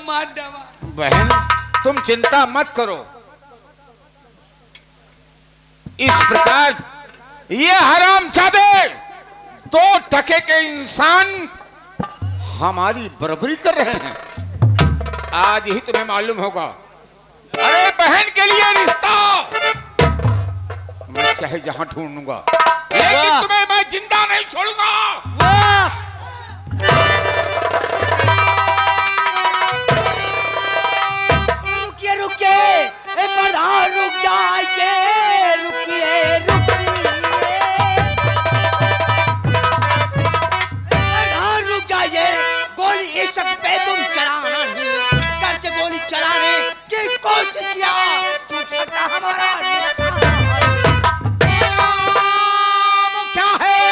मार डावा। बहन तुम चिंता मत करो, इस प्रकार ये हरामजादे 2 टके के इंसान हमारी बराबरी कर रहे हैं। आज ही तुम्हें मालूम होगा। अरे बहन के लिए रिश्ता मैं चाहे जहां ढूंढूंगा, लेकिन तुम्हें मैं जिंदा नहीं छोड़ूंगा। रुकिए रुकिए प्रधान, रुक जाइए, रुकिए प्रधान, रुक जाइए। गोली इस पे तुम चलाना नहीं, कर से गोली चलाने की कोशिश किया तो सकता हमारा क्या है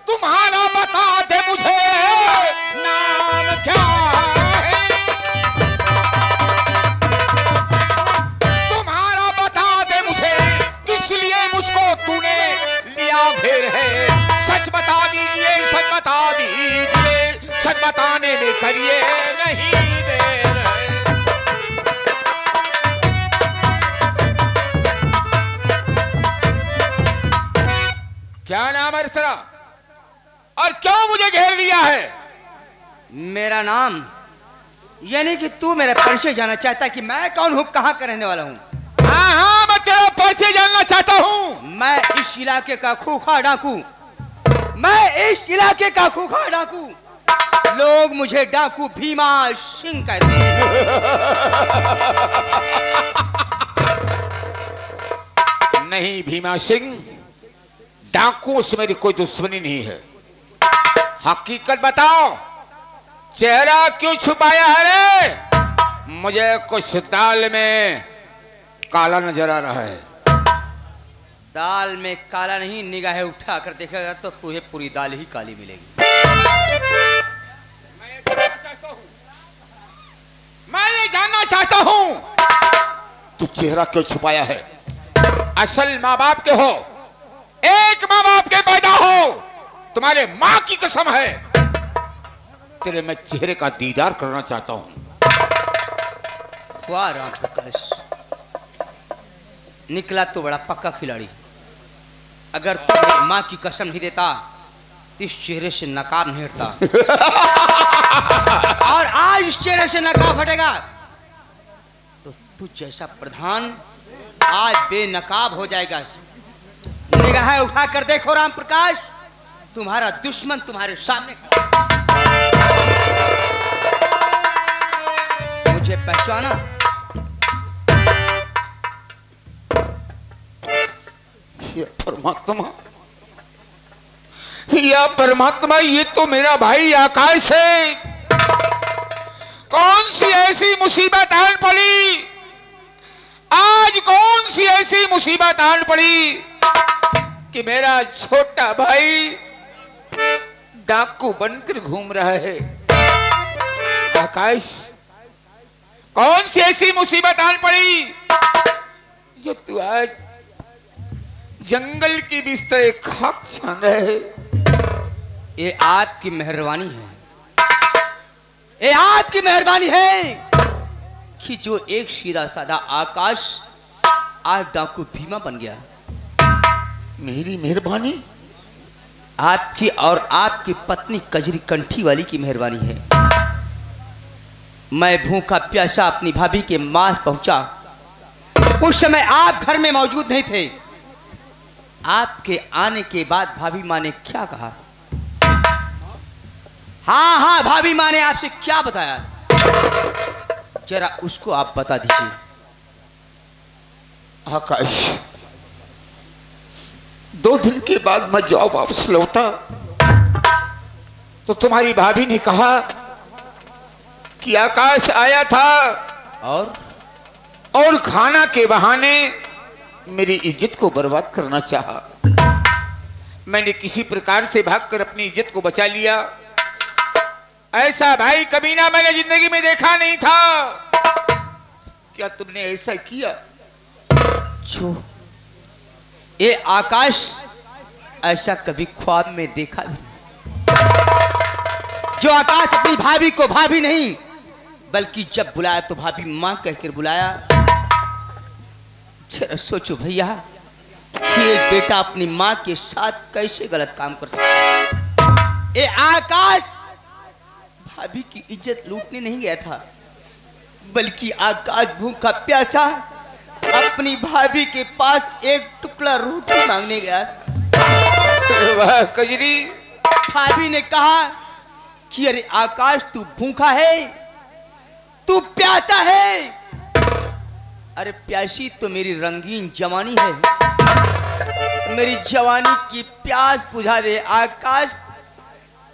तुम्हारा, बता दे मुझे नाम क्या है तुम्हारा, बता दे मुझे किस लिए मुझको तूने लिया घेर है। सच बता दीजिए, सच बता दीजिए, सच बताने में करिए नहीं देर है। क्या नाम है तेरा और क्यों मुझे घेर लिया है? मेरा नाम, यानी कि तू मेरे परिचय जानना चाहता कि मैं कौन हूँ, कहाँ का रहने वाला हूँ? हाँ हाँ, मैं तेरा परिचय जानना चाहता हूँ। मैं इस इलाके का खूंखार डाकू, मैं इस इलाके का खूंखार डाकू। लोग मुझे डाकू भीमा सिंह कहते हैं। नहीं भीमा सिंह, डाकुओं से मेरी कोई दुश्मनी नहीं है। हकीकत बताओ, चेहरा क्यों छुपाया है रे? मुझे कुछ दाल में काला नजर आ रहा है। दाल में काला नहीं, निगाहें उठा कर देखेगा तो तुझे पूरी दाल ही काली मिलेगी। मैं ये जानना चाहता हूँ तू चेहरा क्यों छुपाया है? असल माँ बाप के हो, एक माँ बाप के पैदा हो, तुम्हारे माँ की कसम है। तेरे मैं चेहरे का दीदार करना चाहता हूँ। वाह राम प्रकाश, निकला तो बड़ा पक्का खिलाड़ी। अगर तू मेरी माँ की कसम नहीं देता, इस चेहरे से नकाब नहीं हटता। और आज इस चेहरे से नकाब हटेगा तो तू जैसा प्रधान आज बेनकाब हो जाएगा। निगाहें उठा कर देखो राम प्रकाश, तुम्हारा दुश्मन तुम्हारे सामने। मुझे पहचाना? परमात्मा, या परमात्मा, ये तो मेरा भाई आकाश है। कौन सी ऐसी मुसीबत आन पड़ी आज, कौन सी ऐसी मुसीबत आन पड़ी कि मेरा छोटा भाई डाकू बनकर घूम रहा है? आकाश, कौन सी ऐसी मुसीबत आन पड़ी जो तू आज जंगल की बिस्तर खाक छान रहे है? ये आपकी मेहरबानी है, ये आपकी मेहरबानी है कि जो एक सीधा साधा आकाश आज डाकू भीमा बन गया। मेरी मेहरबानी? आपकी और आपकी पत्नी कजरी कंठी वाली की मेहरबानी है। मैं भूखा प्यासा अपनी भाभी के पास पहुंचा, उस समय आप घर में मौजूद नहीं थे। आपके आने के बाद भाभी माँ ने क्या कहा? हाँ हाँ, भाभी माँ ने आपसे क्या बताया, जरा उसको आप बता दीजिए। आकाश, 2 दिन के बाद मैं जॉब वापस लौटा तो तुम्हारी भाभी ने कहा कि आकाश आया था और खाना के बहाने मेरी इज्जत को बर्बाद करना चाहा। मैंने किसी प्रकार से भागकर अपनी इज्जत को बचा लिया। ऐसा भाई कमीना मैंने जिंदगी में देखा नहीं था। क्या तुमने ऐसा किया? जो ये आकाश ऐसा कभी ख्वाब में देखा नहीं। जो आकाश अपनी भाभी को भाभी नहीं बल्कि जब बुलाया तो भाभी माँ कहकर बुलाया। जरा सोचो भैया कि एक बेटा अपनी माँ के साथ कैसे गलत काम कर सकता है। ए आकाश भाभी की इज्जत लूटने नहीं गया था, बल्कि आकाश भूखा प्यासा अपनी भाभी के पास एक टुकड़ा रोटी मांगने गया। वाह कजरी। भाभी ने कहा कि अरे आकाश तू भूखा है, तू प्यासा है। अरे प्यासी तो मेरी रंगीन जवानी है, मेरी जवानी की प्यास बुझा दे। आकाश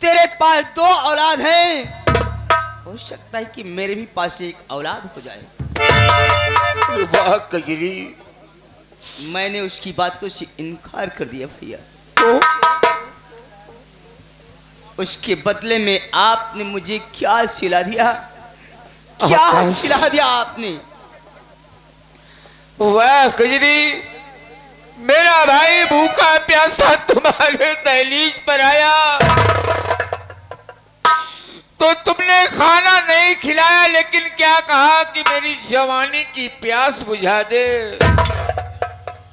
तेरे पास 2 औलाद हैं, हो सकता है कि मेरे भी पास एक औलाद हो जाए। वाह कजरी। मैंने उसकी बातों से इनकार कर दिया भैया। तो उसके बदले में आपने मुझे क्या सिला दिया, क्या सिला दिया आपने? वाह कजरी, मेरा भाई भूखा प्यासा तुम्हारे दहलीज पर आया तो तुमने खाना नहीं खिलाया, लेकिन क्या कहा कि मेरी जवानी की प्यास बुझा दे।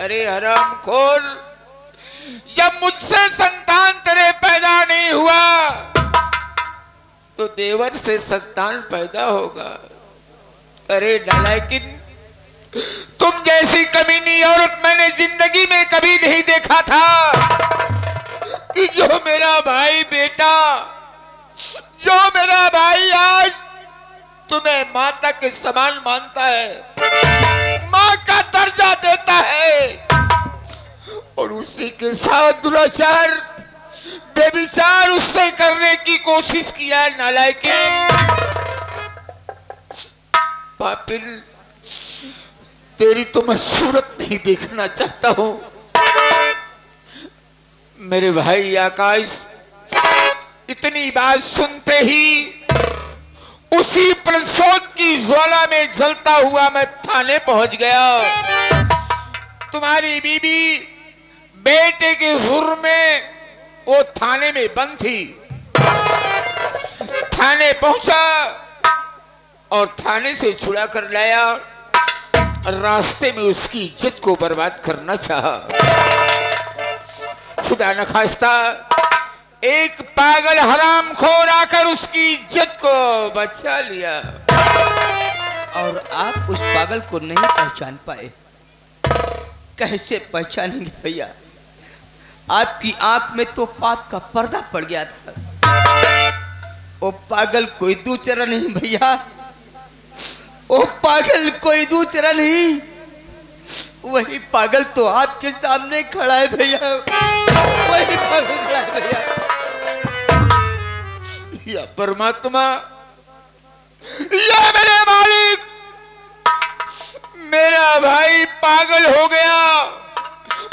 अरे हरामखोर, जब मुझसे संतान तेरे पैदा नहीं हुआ तो देवर से संतान पैदा होगा। अरे नालायकिन, तुम जैसी कमीनी औरत मैंने जिंदगी में कभी नहीं देखा था कि जो मेरा भाई बेटा, जो मेरा भाई आज तुम्हें माता के समान मानता है, माँ का दर्जा देता है, और उसी के साथ दुराचार बेविचार उससे करने की कोशिश किया। नालायकिन, पापिल, तेरी तो मैं सूरत नहीं देखना चाहता हूं। मेरे भाई आकाश इतनी बात सुनते ही उसी प्रतिशोध की ज्वाला में जलता हुआ मैं थाने पहुंच गया। तुम्हारी बीबी बेटे के हुर में वो थाने में बंद थी। थाने पहुंचा और थाने से छुड़ा कर लाया। रास्ते में उसकी इज्जत को बर्बाद करना चाहा। खुदा न खास्ता एक पागल हरामखोर आकर उसकी इज्जत को बचा लिया। और आप उस पागल को नहीं पहचान पाए। कैसे पहचानेंगे भैया? आपकी आंख में तो पाप का पर्दा पड़ गया था। वो पागल कोई दूसरा नहीं भैया, वो पागल कोई दूसरा नहीं, वही पागल तो आपके सामने खड़ा है भैया, वही पागल खड़ा है भैया। या परमात्मा, या मेरे मालिक, मेरा भाई पागल हो गया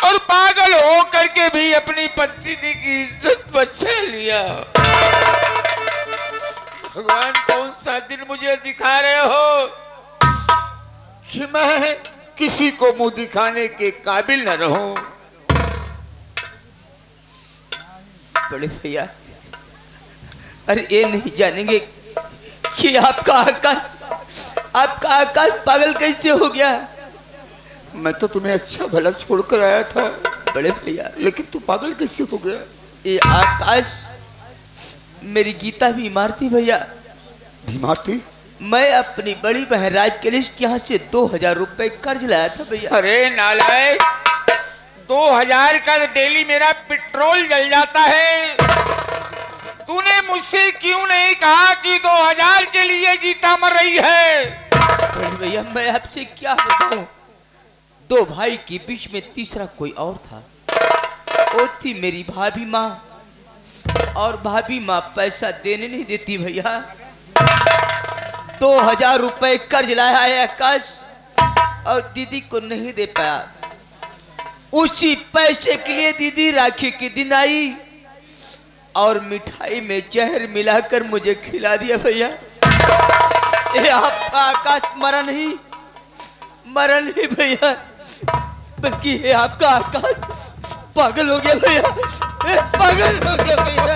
और पागल हो करके भी अपनी पत्नी की इज्जत बचा लिया। भगवान, कौन सा दिन मुझे दिखा रहे हो कि मैं किसी को मुंह दिखाने के काबिल न रहूं। बड़े भैया, अरे ये नहीं जानेंगे कि आपका आकाश पागल कैसे हो गया? मैं तो तुम्हें अच्छा भला छोड़कर आया था बड़े भैया, लेकिन तू पागल कैसे हो गया? ये आकाश मेरी गीता बीमार थी भैया। बीमार थी? मैं अपनी बड़ी बहन राज के लिए यहाँ से 2000 रुपए कर्ज लाया था भैया। अरे नालायक, 2000 का डेली मेरा पेट्रोल जल जाता है। तूने मुझसे क्यों नहीं कहा कि 2000 के लिए जीता मर रही है? भैया मैं आपसे क्या बताऊं, 2 भाई के बीच में तीसरा कोई और था। वो थी मेरी भाभी माँ, और भाभी माँ पैसा देने नहीं देती भैया। 2000 रुपए कर्ज लाया है आकाश, और दीदी को नहीं दे पाया। उसी पैसे के लिए दीदी राखी के दिन आई और मिठाई में जहर मिलाकर मुझे खिला दिया भैया। ये आपका आकाश मरा नहीं भैया, बल्कि ये आपका आकाश पागल हो गया भैया, पागल हो गया भैया।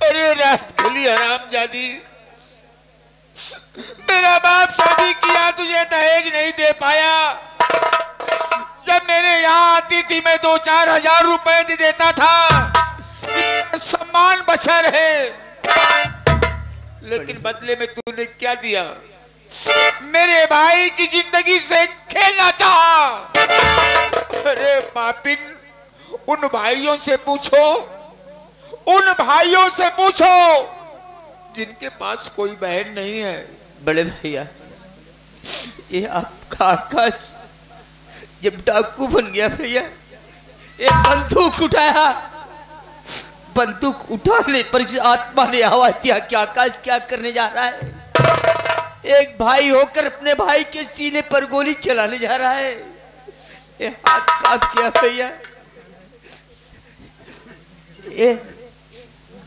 अरे रात के लिए बेटी हरामजादी, मेरा बाप शादी किया तुझे दहेज नहीं दे पाया। जब मेरे यहाँ आती थी मैं 2-4 हजार रुपए दे देता था, सम्मान बचा रहे, लेकिन बदले में तूने क्या दिया? मेरे भाई की जिंदगी से खेलना चाहा। अरे पापिन, उन भाइयों से पूछो, उन भाइयों से पूछो जिनके पास कोई बहन नहीं है। बड़े भैया, ये आपका आकाश जब डाकू बन गया भैया, एक बंदूक उठाया, बंदूक उठाने पर इस आत्मा ने आवाज दिया कि आकाश क्या करने जा रहा है। एक भाई होकर अपने भाई के सीने पर गोली चलाने जा रहा है। ये हाथ कांप गया भैया। ये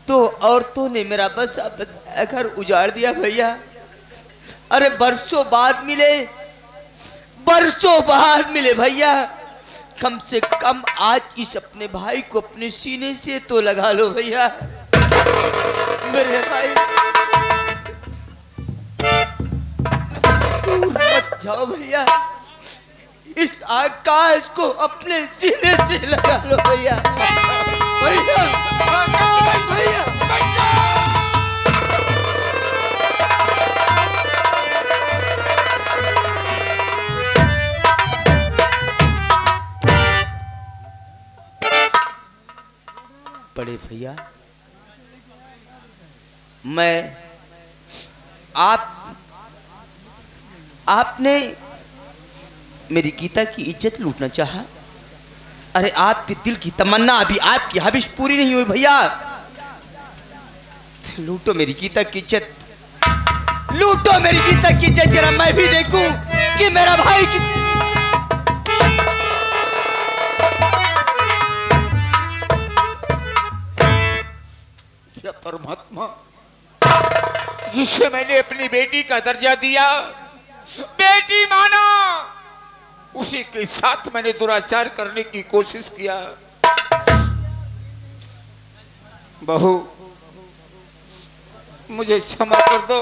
तो औरतों ने मेरा बस घर उजाड़ दिया भैया। अरे बरसों बाद मिले, बरसों बाद मिले भैया। कम से कम आज इस अपने भाई को अपने सीने से तो लगा लो भैया। मेरे भाई दूर मत जाओ भैया, इस आकाश को अपने सीने से लगा लो भैया। भैया भैया बड़े भैया, मैं आपने मेरी गीता की इज्जत लूटना चाहा। अरे आपके दिल की तमन्ना अभी आपकी हविश पूरी नहीं हुई भैया। लूटो मेरी गीता की इज्जत, लूटो मेरी गीता की इज्जत, जरा मैं भी देखूं कि मेरा भाई परमात्मा, जिसे मैंने अपनी बेटी का दर्जा दिया, बेटी माना, उसी के साथ मैंने दुराचार करने की कोशिश किया। बहू, मुझे क्षमा कर दो।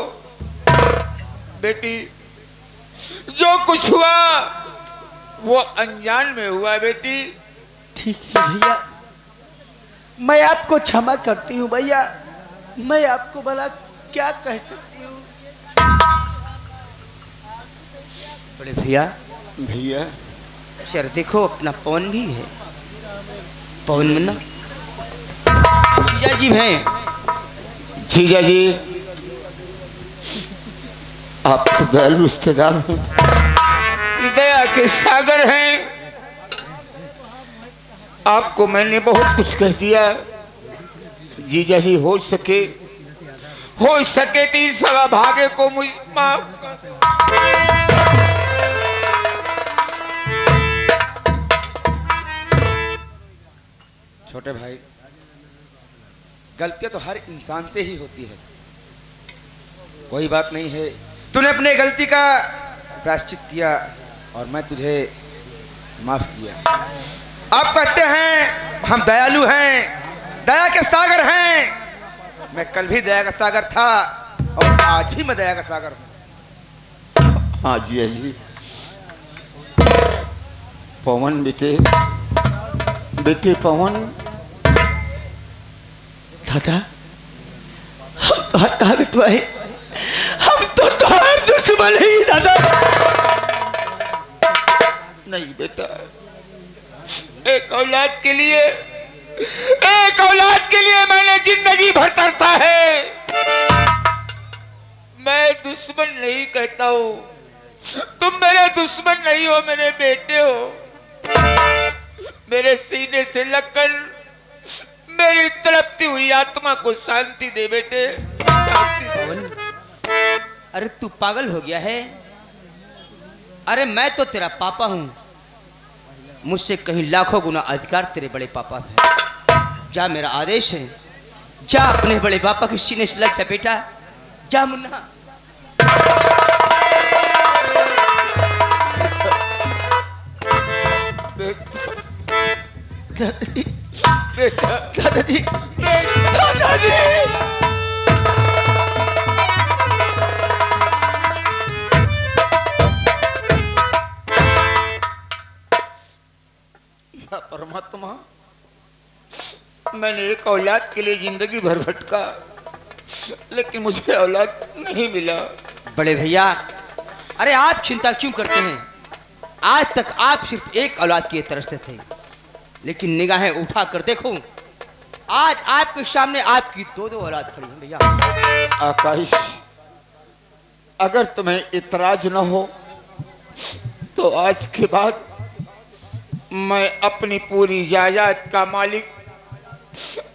बेटी, जो कुछ हुआ वो अनजान में हुआ बेटी। ठीक है भैया, मैं आपको क्षमा करती हूँ भैया। मैं आपको भला क्या कह सकती हूँ। बड़े भैया, भैया सर देखो अपना पवन भी है। पवन मुन्ना जीजा जी हैं। जीजा जी, आप तो दयालु रिश्तेदार हैं, दया के सागर हैं। आपको मैंने बहुत कुछ कह दिया। जीजा जी, हो सके तीन सवा भागे को मुझ माफ कर। छोटे भाई, गलतियां तो हर इंसान से ही होती है, कोई बात नहीं है। तूने अपने गलती का प्रायश्चित किया और मैं तुझे माफ किया। आप कहते हैं हम दयालु हैं, दया के सागर हैं। मैं कल भी दया का सागर था और आज भी मैं दया का सागर हूं। हाँ जी, पवन बेटे पवन, दादा हम तो हत्या बिटवाए, हम तो तुम्हारे दुश्मन ही दादा। नहीं बेटा, एक औलाद के लिए मैंने जिंदगी भर तरसा है। मैं दुश्मन नहीं कहता हूँ, तुम मेरे दुश्मन नहीं हो, मेरे बेटे हो। मेरे सीने से लगकर मेरी तड़पती हुई आत्मा को शांति दे बेटे, शांति दे। अरे तू पागल हो गया है? अरे मैं तो तेरा पापा हूं, मुझसे कहीं लाखों गुना अधिकार तेरे बड़े पापा है। जा, मेरा आदेश है, जा अपने बड़े पापा के सीने से लग जा बेटा, जा मुन्ना। बेटा, दादाजी, दादाजी। मैंने एक औलाद के लिए जिंदगी भर भटका, लेकिन मुझे औलाद नहीं मिला। बड़े भैया, अरे आप चिंता क्यों करते हैं? आज तक आप सिर्फ एक औलाद के तरसते थे, लेकिन निगाहें उठा कर देखो, आज आपके सामने आपकी दो दो औलाद खड़ी हैं भैया। आकाश, अगर तुम्हें इतराज न हो तो आज के बाद मैं अपनी पूरी जायदाद का मालिक,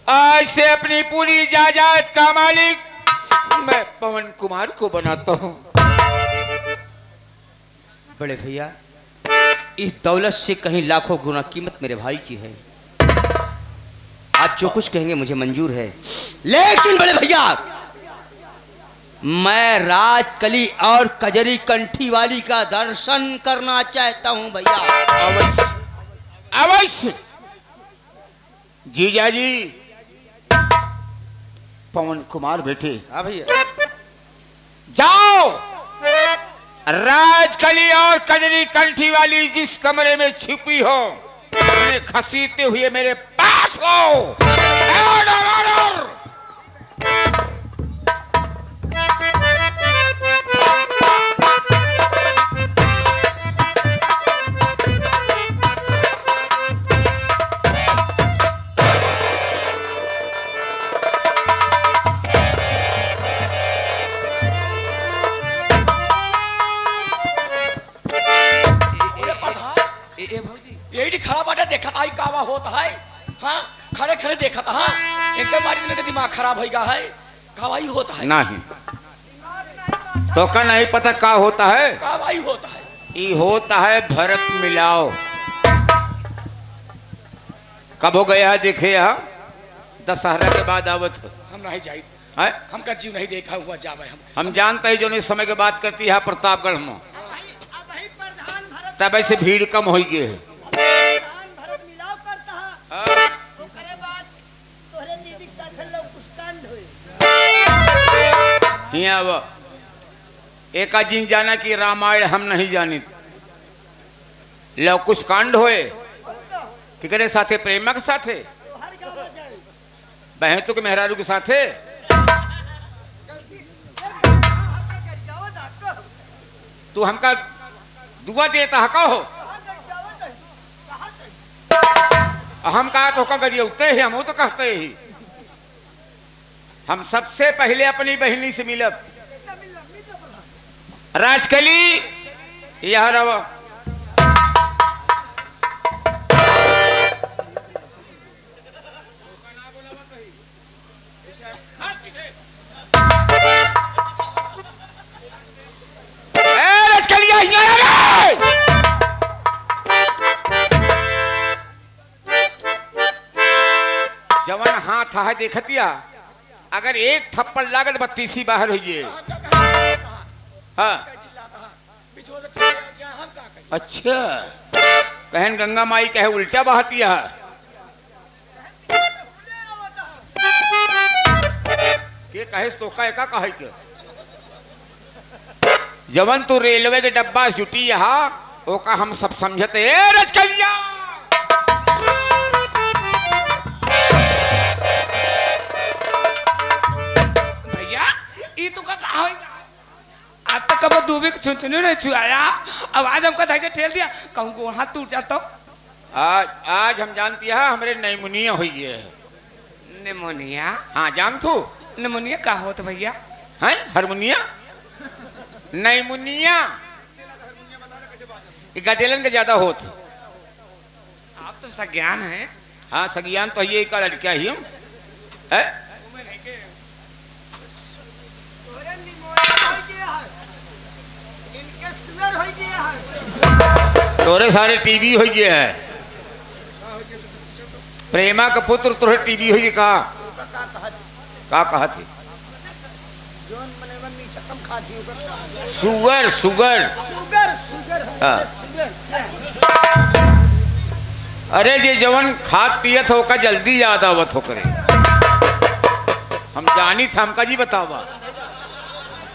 आज से अपनी पूरी जायदाद का मालिक मैं पवन कुमार को बनाता हूं। बड़े भैया, इस दौलत से कहीं लाखों गुना कीमत मेरे भाई की है। आप जो कुछ कहेंगे मुझे मंजूर है, लेकिन बड़े भैया, मैं राजकली और कजरी कंठी वाली का दर्शन करना चाहता हूं भैया। अवश्य अवश्य जीजा जी। पवन कुमार बेटे, हाँ भैया, जाओ राजकली और कजरी कंठी वाली जिस कमरे में छिपी हो उन्हें घसीटते हुए मेरे पास लो। यही खड़ा बाटा देखा आई कावा होता है। हाँ, खड़े खड़े देखा था। हाँ, एक बार में दिमाग खराब हो गया है। कावाई होता है नहीं तो का नहीं पता का होता है। कावाई होता है, ये होता है भरत मिलाओ। कब हो गया देखे यहाँ दशहरा के बाद आवत हम नहीं जाए, हम का जीव नहीं देखा हुआ जावे। हम जानते हैं जो नहीं समय के बात करती है प्रतापगढ़ में, तब ऐसे भीड़ कम हो गई है। एक दिन जाना कि रामायण हम नहीं जानी, लव कुछ कांड होए किकरे साथे, प्रेमा के साथे, बहन तो के मेहरारू के साथे। तू हमका दुआ देता है कहो, हम कहा तो करिए उठते ही, हम तो कहते ही। हम सबसे पहले अपनी बहनी से मिलब। राजकली यह रवा, जवन हाथ है देखतिया, अगर एक थप्पड़ लागत 32 बाहर हो जाए। हाँ, अच्छा बहन गंगा माई कहे उल्टा बहतिया। के कहे तो का कहे के जवन तू रेलवे के डब्बा जुटी यहाँ ओका हम सब समझते। रजकलिया अब तक कब दूबी सुनने नहीं छुआया, अब आज हमको धागे ठेल दिया, कहूँ को हाथ टूट जाता। आज हम जानती है हमारे निमोनिया हुई है। निमोनिया? हाँ जान तू निमोनिया का हो तो भैया? है हारमोनिया निमोनिया गदेलन के ज्यादा होत। आप तो सज्ञान है। हाँ सज्ञान तो ये का लड़का ही हम है। तोरे सारे टीवी हो गए है। प्रेमा का पुत्र तोरे टीवी हो गए का कहा थी? सुगर सुगर हाँ। अरे ये जवन खाद पियत हो का जल्दी याद आवत हो करे। हम जानी था हमका जी बतावा।